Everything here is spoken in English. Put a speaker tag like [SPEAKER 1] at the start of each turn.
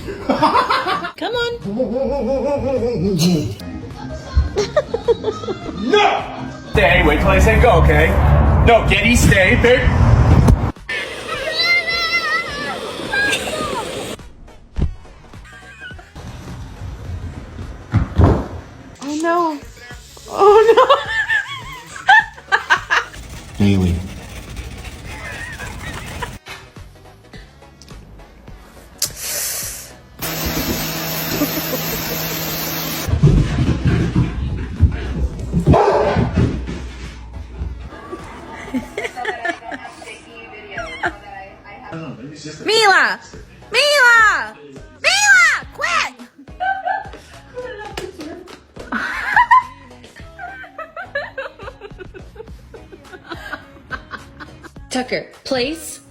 [SPEAKER 1] Come on.
[SPEAKER 2] No! Stay, wait till I say go, okay? No, Getty, stay. There.
[SPEAKER 1] Oh no. Oh
[SPEAKER 2] Haley.
[SPEAKER 1] Mila! Mila! Mila! Quit! Tucker, place.